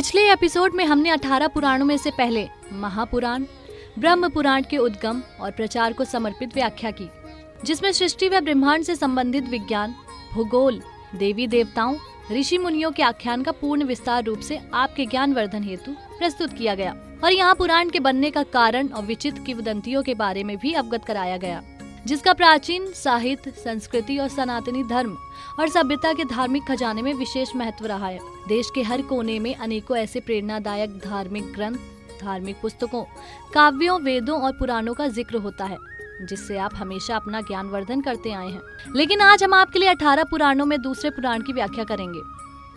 पिछले एपिसोड में हमने 18 पुराणों में से पहले महापुराण, ब्रह्म पुराण के उद्गम और प्रचार को समर्पित व्याख्या की, जिसमें सृष्टि व ब्रह्मांड से संबंधित विज्ञान, भूगोल, देवी देवताओं, ऋषि मुनियों के आख्यान का पूर्ण विस्तार रूप से आपके ज्ञान वर्धन हेतु प्रस्तुत किया गया और यहाँ पुराण के बनने का कारण और विचित्र किंवदंतियों के बारे में भी अवगत कराया गया, जिसका प्राचीन साहित्य, संस्कृति और सनातनी धर्म और सभ्यता के धार्मिक खजाने में विशेष महत्व रहा है। देश के हर कोने में अनेकों ऐसे प्रेरणादायक धार्मिक ग्रंथ, धार्मिक पुस्तकों, काव्यों, वेदों और पुराणों का जिक्र होता है, जिससे आप हमेशा अपना ज्ञानवर्धन करते आए हैं। लेकिन आज हम आपके लिए 18 पुराणों में दूसरे पुराण की व्याख्या करेंगे,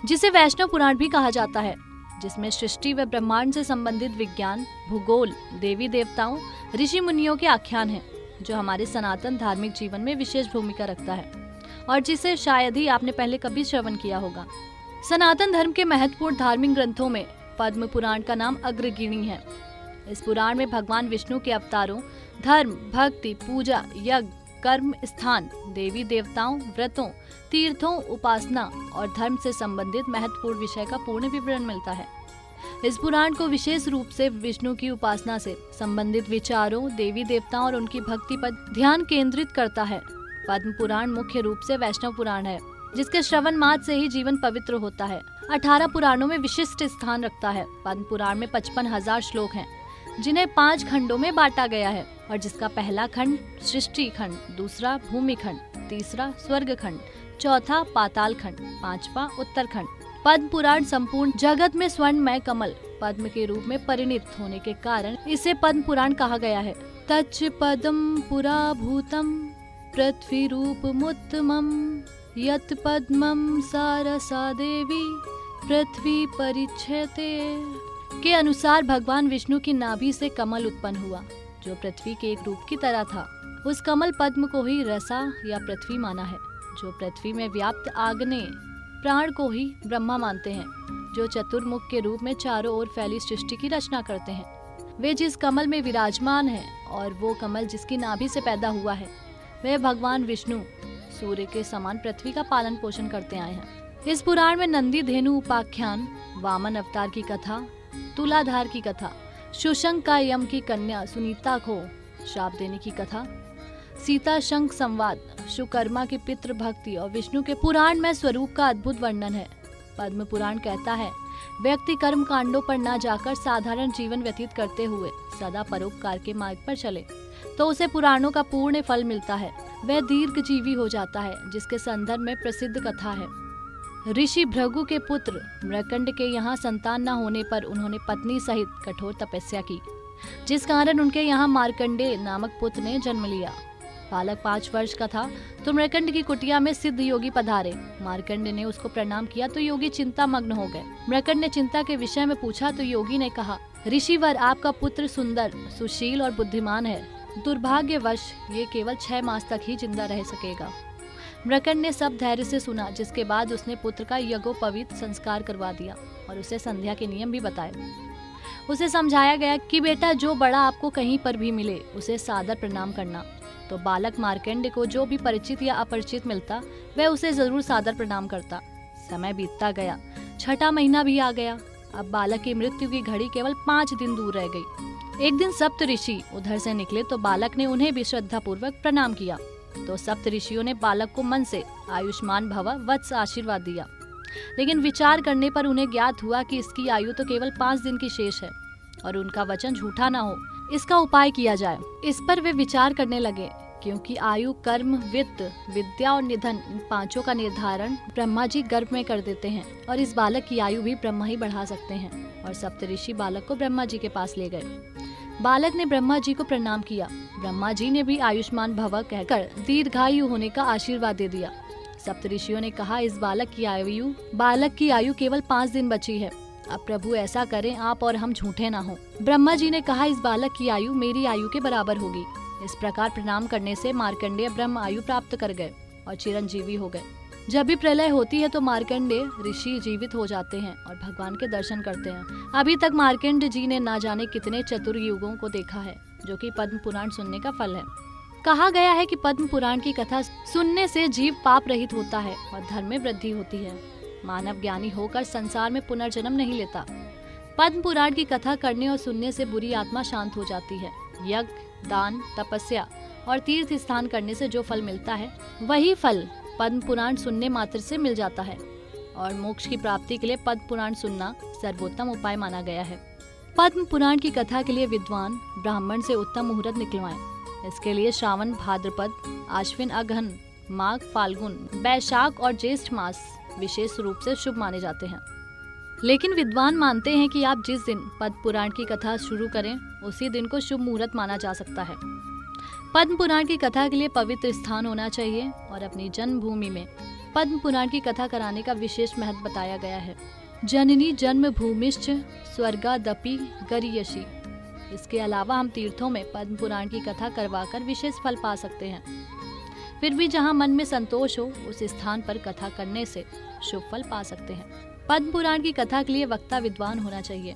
जिसे वैष्णव पुराण भी कहा जाता है, जिसमें सृष्टि व ब्रह्मांड से संबंधित विज्ञान, भूगोल, देवी देवताओं, ऋषि मुनियों के आख्यान हैं, जो हमारे सनातन धार्मिक जीवन में विशेष भूमिका रखता है और जिसे शायद ही आपने पहले कभी श्रवण किया होगा। सनातन धर्म के महत्वपूर्ण धार्मिक ग्रंथों में पद्म पुराण का नाम अग्रगण्य है। इस पुराण में भगवान विष्णु के अवतारों, धर्म, भक्ति, पूजा, यज्ञ, कर्म स्थान, देवी देवताओं, व्रतों, तीर्थों, उपासना और धर्म से संबंधित महत्वपूर्ण विषय का पूर्ण विवरण मिलता है। इस पुराण को विशेष रूप से विष्णु की उपासना से संबंधित विचारों, देवी देवताओं और उनकी भक्ति पर ध्यान केंद्रित करता है। पद्म पुराण मुख्य रूप से वैष्णव पुराण है, जिसके श्रवण मात्र से ही जीवन पवित्र होता है। 18 पुराणों में विशिष्ट स्थान रखता है। पद्म पुराण में 55,000 श्लोक हैं, जिन्हें 5 खंडों में बांटा गया है और जिसका पहला खंड सृष्टि खंड, दूसरा भूमि खंड, तीसरा स्वर्ग खंड, चौथा पाताल खंड, 5वां उत्तर खंड। पद्म पुराण संपूर्ण जगत में स्वर्णमय कमल पद्म के रूप में परिणित होने के कारण इसे पद्म पुराण कहा गया है। तच्च पद्म पुरा भूतम पृथ्वी रूपमुत्तमम् यत् पद्मं सारसा देवी पृथ्वी परिच्छेते के अनुसार भगवान विष्णु की नाभि से कमल उत्पन्न हुआ, जो पृथ्वी के एक रूप की तरह था। उस कमल पद्म को ही रसा या पृथ्वी माना है, जो पृथ्वी में व्याप्त आग्नेय प्राण को ही ब्रह्मा मानते हैं, जो चतुर्मुख के रूप में चारों ओर फैली सृष्टि की रचना करते हैं। वे जिस कमल में विराजमान हैं और वो कमल जिसकी नाभि से पैदा हुआ है, वे भगवान विष्णु सूर्य के समान पृथ्वी का पालन पोषण करते आए हैं। इस पुराण में नंदी धेनु उपाख्यान, वामन अवतार की कथा, तुलाधार की कथा, सुशंक का यम की कन्या सुनीता को श्राप देने की कथा, सीता शंख संवाद, सुकर्मा की पितृ भक्ति और विष्णु के पुराण में स्वरूप का अद्भुत वर्णन है। पद्म पुराण कहता है, व्यक्ति कर्म कांडों पर न जाकर साधारण जीवन व्यतीत करते हुए सदा परोपकार के मार्ग पर चले तो उसे पुराणों का पूर्ण फल मिलता है। वह दीर्घजीवी हो जाता है, जिसके संदर्भ में प्रसिद्ध कथा है। ऋषि भृगु के पुत्र मृकंड के यहाँ संतान न होने पर उन्होंने पत्नी सहित कठोर तपस्या की, जिस कारण उनके यहाँ मार्कंडेय नामक पुत्र ने जन्म लिया। बालक 5 वर्ष का था तो मृकंड की कुटिया में सिद्ध योगी पधारे। मार्कंड ने उसको प्रणाम किया तो योगी चिंता मग्न हो गए। मृकंड ने चिंता के विषय में पूछा तो योगी ने कहा, ऋषिवर, आपका पुत्र सुंदर, सुशील और बुद्धिमान है। दुर्भाग्यवश ये केवल 6 मास तक ही जिंदा रह सकेगा। मृकंड ने सब धैर्य से सुना, जिसके बाद उसने पुत्र का यज्ञोपवीत संस्कार करवा दिया और उसे संध्या के नियम भी बताए। उसे समझाया गया कि बेटा, जो बड़ा आपको कहीं पर भी मिले उसे सादर प्रणाम करना। तो बालक मार्कंड को जो भी परिचित या अपरिचित मिलता, वह उसे जरूर सादर प्रणाम करता। समय बीतता गया, 6ठा महीना भी आ गया। अब बालक की मृत्यु की घड़ी केवल 5 दिन दूर रह गई। एक दिन सप्त ऋषि उधर से निकले तो बालक ने उन्हें भी श्रद्धा पूर्वक प्रणाम किया। तो सप्त ऋषियों ने बालक को मन से आयुष्मान भव वत्स आशीर्वाद दिया, लेकिन विचार करने पर उन्हें ज्ञात हुआ कि इसकी आयु तो केवल 5 दिन की शेष है और उनका वचन झूठा न हो, इसका उपाय किया जाए। इस पर वे विचार करने लगे, क्योंकि आयु, कर्म, वित्त, विद्या और निधन, इन 5 का निर्धारण ब्रह्मा जी गर्भ में कर देते हैं और इस बालक की आयु भी ब्रह्मा ही बढ़ा सकते हैं। और सप्तऋषि बालक को ब्रह्मा जी के पास ले गए। बालक ने ब्रह्मा जी को प्रणाम किया। ब्रह्मा जी ने भी आयुष्मान भव कहकर दीर्घायु होने का आशीर्वाद दे दिया। सप्तऋषियों ने कहा, इस बालक की आयु केवल 5 दिन बची है। अब प्रभु ऐसा करें, आप और हम झूठे ना हो। ब्रह्मा जी ने कहा, इस बालक की आयु मेरी आयु के बराबर होगी। इस प्रकार प्रणाम करने से मार्कंडेय ब्रह्म आयु प्राप्त कर गए और चिरंजीवी हो गए। जब भी प्रलय होती है तो मार्कंडेय ऋषि जीवित हो जाते हैं और भगवान के दर्शन करते हैं। अभी तक मार्कंड जी ने ना जाने कितने चतुर्युगों को देखा है, जो कि पद्म पुराण सुनने का फल है। कहा गया है कि पद्म पुराण की कथा सुनने से जीव पाप रहित होता है और धर्म में वृद्धि होती है। मानव ज्ञानी होकर संसार में पुनर्जन्म नहीं लेता। पद्म पुराण की कथा करने और सुनने से बुरी आत्मा शांत हो जाती है। यज्ञ, दान, तपस्या और तीर्थ स्थान करने से जो फल मिलता है वही फल पद्म पुराण सुनने मात्र से मिल जाता है और मोक्ष की प्राप्ति के लिए पद्म पुराण सुनना सर्वोत्तम उपाय माना गया है। पद्म पुराण की कथा के लिए विद्वान ब्राह्मण से उत्तम मुहूर्त निकलवाएं। इसके लिए श्रावण, भाद्रपद, आश्विन, अगहन, माघ, फाल्गुन, वैशाख और ज्येष्ठ मास विशेष रूप से शुभ माने जाते हैं। लेकिन विद्वान मानते हैं कि आप जिस दिन पद्म पुराण की कथा शुरू करें उसी दिन को शुभ मुहूर्त माना जा सकता है। पद्म पुराण की कथा के लिए पवित्र स्थान होना चाहिए और अपनी जन्मभूमि में पद्म पुराण की कथा कराने का विशेष महत्व बताया गया है। जननी जन्म भूमिश्च स्वर्गादपि गरीयसी। इसके अलावा हम तीर्थों में पद्म पुराण की कथा करवाकर विशेष फल पा सकते हैं। फिर भी जहां मन में संतोष हो उस स्थान पर कथा करने से शुभ फल पा सकते हैं। पद्म पुराण की कथा के लिए वक्ता विद्वान होना चाहिए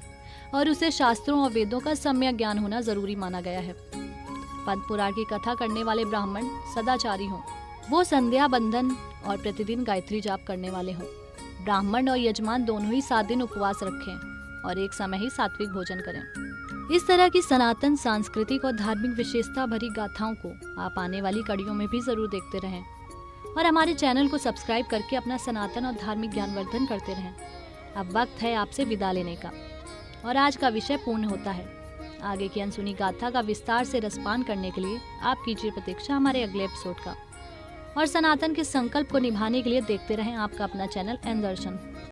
और उसे शास्त्रों और वेदों का सम्यक ज्ञान होना जरूरी माना गया है। पद्म पुराण की कथा करने वाले ब्राह्मण सदाचारी हों, वो संध्या बंधन और प्रतिदिन गायत्री जाप करने वाले हों। ब्राह्मण और यजमान दोनों ही 7 दिन उपवास रखें और एक समय ही सात्विक भोजन करें। इस तरह की सनातन सांस्कृतिक और धार्मिक विशेषता भरी गाथाओं को आप आने वाली कड़ियों में भी जरूर देखते रहें और हमारे चैनल को सब्सक्राइब करके अपना सनातन और धार्मिक ज्ञानवर्धन करते रहें। अब वक्त है आपसे विदा लेने का और आज का विषय पूर्ण होता है। आगे की अनसुनी गाथा का विस्तार से रसपान करने के लिए आप कीजिए प्रतीक्षा हमारे अगले एपिसोड का और सनातन के संकल्प को निभाने के लिए देखते रहें आपका अपना चैनल एन दर्शन।